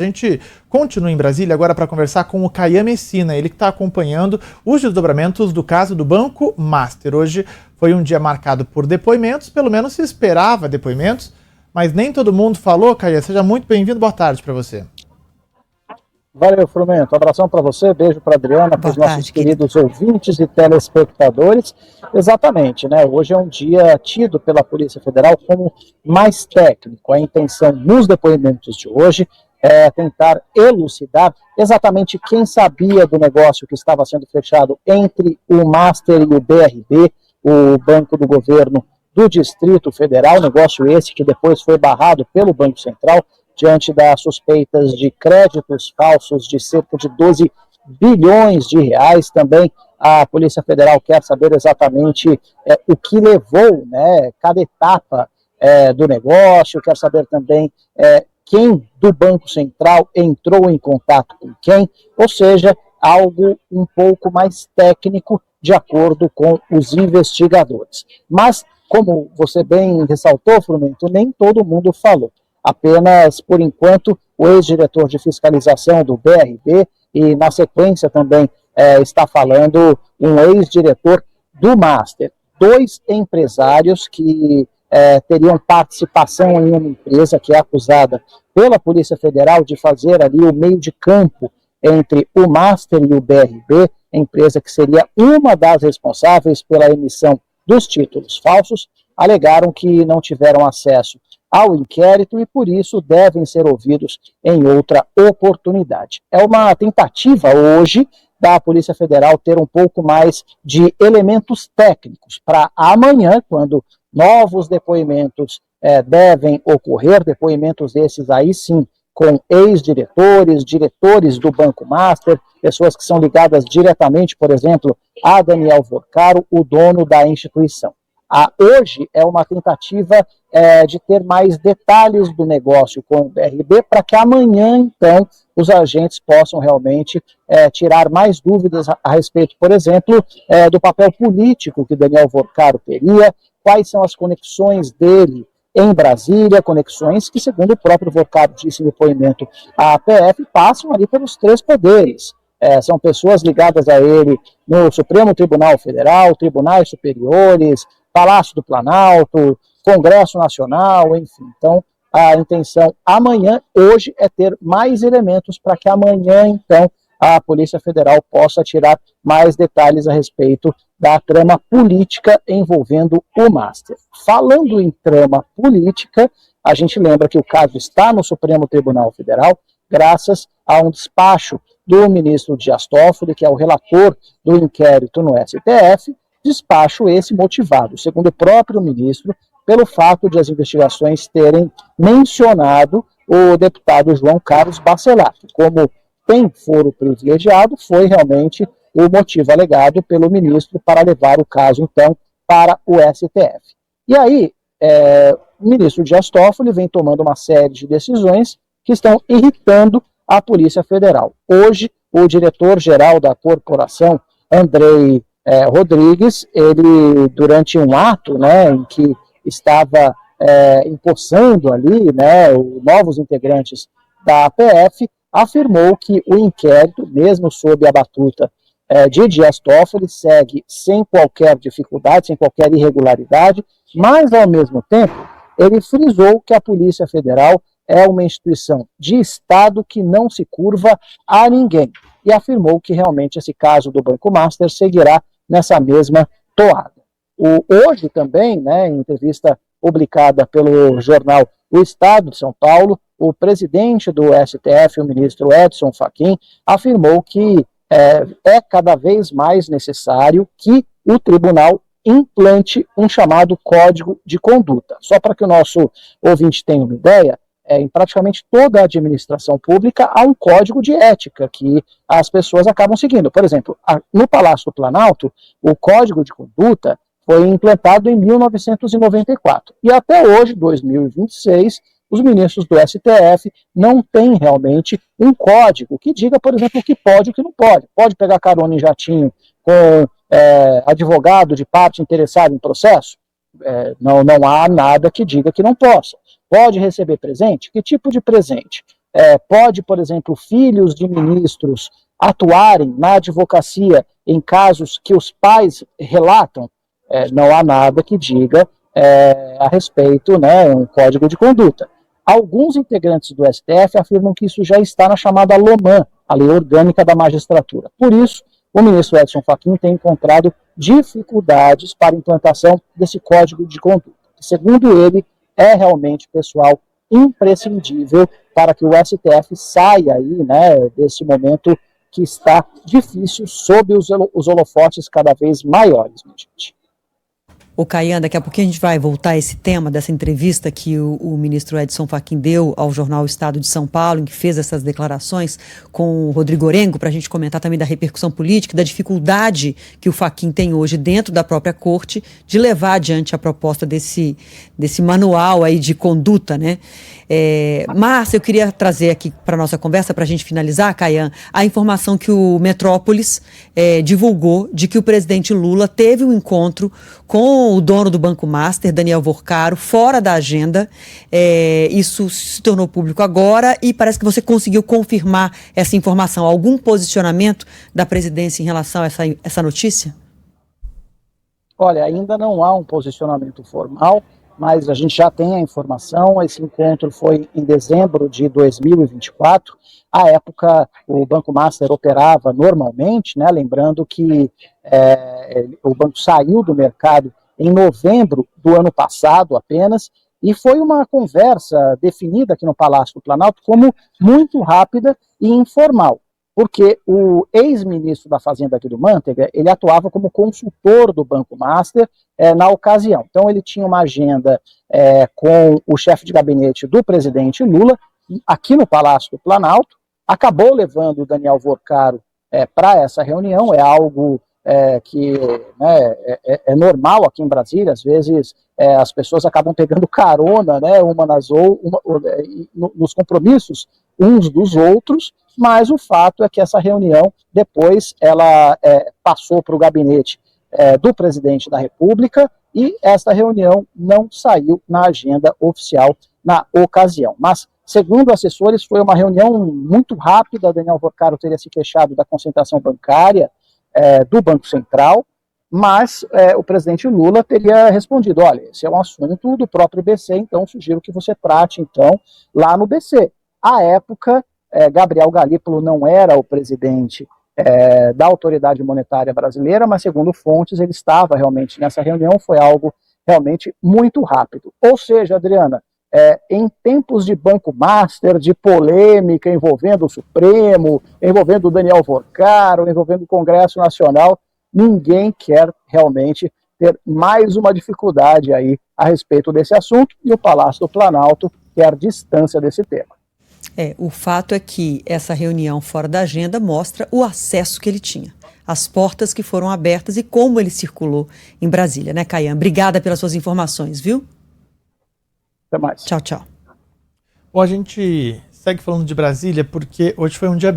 A gente continua em Brasília agora para conversar com o Caian Messina, ele que está acompanhando os desdobramentos do caso do Banco Master. Hoje foi um dia marcado por depoimentos, pelo menos se esperava depoimentos, mas nem todo mundo falou. Caian, seja muito bem-vindo, boa tarde para você. Valeu, Frumento. Um abração para você, beijo para Adriana, para os nossos queridos ouvintes e telespectadores. Exatamente, né? Hoje é um dia tido pela Polícia Federal como mais técnico. A intenção nos depoimentos de hoje é tentar elucidar exatamente quem sabia do negócio que estava sendo fechado entre o Master e o BRB, o Banco do Governo do Distrito Federal, negócio esse que depois foi barrado pelo Banco Central, diante das suspeitas de créditos falsos de cerca de 12 bilhões de reais. Também a Polícia Federal quer saber exatamente o que levou, né, cada etapa do negócio, quer saber também quem do Banco Central entrou em contato com quem, ou seja, algo um pouco mais técnico de acordo com os investigadores. Mas, como você bem ressaltou, Frumento, nem todo mundo falou. Apenas, por enquanto, o ex-diretor de fiscalização do BRB e, na sequência, também está falando um ex-diretor do Master. Dois empresários que teriam participação em uma empresa que é acusada pela Polícia Federal de fazer ali o meio de campo entre o Master e o BRB, empresa que seria uma das responsáveis pela emissão dos títulos falsos, alegaram que não tiveram acesso ao inquérito e, por isso, devem ser ouvidos em outra oportunidade. É uma tentativa hoje da Polícia Federal ter um pouco mais de elementos técnicos para amanhã, quando novos depoimentos devem ocorrer, depoimentos esses aí sim, com ex-diretores, diretores do Banco Master, pessoas que são ligadas diretamente, por exemplo, a Daniel Vorcaro, o dono da instituição. Hoje é uma tentativa de ter mais detalhes do negócio com o BRB, para que amanhã, então, os agentes possam realmente tirar mais dúvidas a respeito, por exemplo, do papel político que Daniel Vorcaro teria, quais são as conexões dele em Brasília, conexões que, segundo o próprio Vorcaro disse em depoimento à APF, passam ali pelos três poderes. São pessoas ligadas a ele no Supremo Tribunal Federal, tribunais superiores, Palácio do Planalto, Congresso Nacional, enfim. Então, a intenção amanhã, hoje, é ter mais elementos para que amanhã, então, a Polícia Federal possa tirar mais detalhes a respeito da trama política envolvendo o Master. Falando em trama política, a gente lembra que o caso está no Supremo Tribunal Federal, graças a um despacho do ministro Dias Toffoli, que é o relator do inquérito no STF, despacho esse motivado, segundo o próprio ministro, pelo fato de as investigações terem mencionado o deputado João Carlos Bacelar, que, como tem foro privilegiado, foi realmente o motivo alegado pelo ministro para levar o caso, então, para o STF. E aí, o ministro Dias Toffoli vem tomando uma série de decisões que estão irritando a Polícia Federal. Hoje, o diretor-geral da corporação, Andrei Rodrigues, ele, durante um ato, né, em que estava empossando ali, né, os novos integrantes da APF, afirmou que o inquérito, mesmo sob a batuta de Dias Toffoli, segue sem qualquer dificuldade, sem qualquer irregularidade, mas, ao mesmo tempo, ele frisou que a Polícia Federal é uma instituição de Estado que não se curva a ninguém, e afirmou que realmente esse caso do Banco Master seguirá nessa mesma toada. Hoje também, né, em entrevista publicada pelo jornal O Estado de São Paulo, o presidente do STF, o ministro Edson Fachin, afirmou que é cada vez mais necessário que o tribunal implante um chamado código de conduta. Só para que o nosso ouvinte tenha uma ideia, em praticamente toda a administração pública há um código de ética que as pessoas acabam seguindo. Por exemplo, no Palácio do Planalto, o código de conduta foi implantado em 1994. E até hoje, 2026, os ministros do STF não têm realmente um código que diga, por exemplo, o que pode e o que não pode. Pode pegar carona em jatinho com advogado de parte interessada em processo? Não há nada que diga que não possa. Pode receber presente? Que tipo de presente? Pode, por exemplo, filhos de ministros atuarem na advocacia em casos que os pais relatam? Não há nada que diga a respeito, né, um código de conduta. Alguns integrantes do STF afirmam que isso já está na chamada LOMAN, a Lei Orgânica da Magistratura. Por isso, o ministro Edson Fachin tem encontrado dificuldades para a implantação desse código de conduta, que, segundo ele, é realmente, pessoal, imprescindível para que o STF saia aí, né, desse momento que está difícil sob os holofotes cada vez maiores, minha gente. O Caian, daqui a pouquinho a gente vai voltar a esse tema dessa entrevista que o ministro Edson Fachin deu ao jornal Estado de São Paulo, em que fez essas declarações com o Rodrigo Orengo, para a gente comentar também da repercussão política, da dificuldade que o Fachin tem hoje dentro da própria corte de levar adiante a proposta desse manual aí de conduta, né? Márcia, eu queria trazer aqui para a nossa conversa, para a gente finalizar, Caian, a informação que o Metrópolis divulgou de que o presidente Lula teve um encontro com o dono do Banco Master, Daniel Vorcaro, fora da agenda. Isso se tornou público agora e parece que você conseguiu confirmar essa informação. Algum posicionamento da presidência em relação a essa notícia? Olha, ainda não há um posicionamento formal, mas a gente já tem a informação. Esse encontro foi em dezembro de 2024. À época, o Banco Master operava normalmente, né? Lembrando que o banco saiu do mercado em novembro do ano passado apenas, e foi uma conversa definida aqui no Palácio do Planalto como muito rápida e informal, porque o ex-ministro da Fazenda aqui do Manteiga, ele atuava como consultor do Banco Master na ocasião. Então ele tinha uma agenda com o chefe de gabinete do presidente Lula, aqui no Palácio do Planalto, acabou levando o Daniel Vorcaro para essa reunião. É algo que né, é normal aqui em Brasília. Às vezes as pessoas acabam pegando carona, né, nos compromissos uns dos outros, mas o fato é que essa reunião depois ela passou para o gabinete do presidente da República, e esta reunião não saiu na agenda oficial na ocasião. Mas, segundo assessores, foi uma reunião muito rápida. Daniel Vorcaro teria se queixado da concentração bancária do Banco Central, mas o presidente Lula teria respondido: olha, esse é um assunto do próprio BC, então sugiro que você trate então lá no BC. À época, Gabriel Galípolo não era o presidente da Autoridade Monetária Brasileira, mas segundo fontes ele estava realmente nessa reunião. Foi algo realmente muito rápido. Ou seja, Adriana, em tempos de Banco Master, de polêmica envolvendo o Supremo, envolvendo o Daniel Vorcaro, envolvendo o Congresso Nacional, ninguém quer realmente ter mais uma dificuldade aí a respeito desse assunto, e o Palácio do Planalto quer distância desse tema. O fato é que essa reunião fora da agenda mostra o acesso que ele tinha, as portas que foram abertas e como ele circulou em Brasília, né, Caian? Obrigada pelas suas informações, viu? Até mais. Tchau, tchau. Bom, a gente segue falando de Brasília porque hoje foi um dia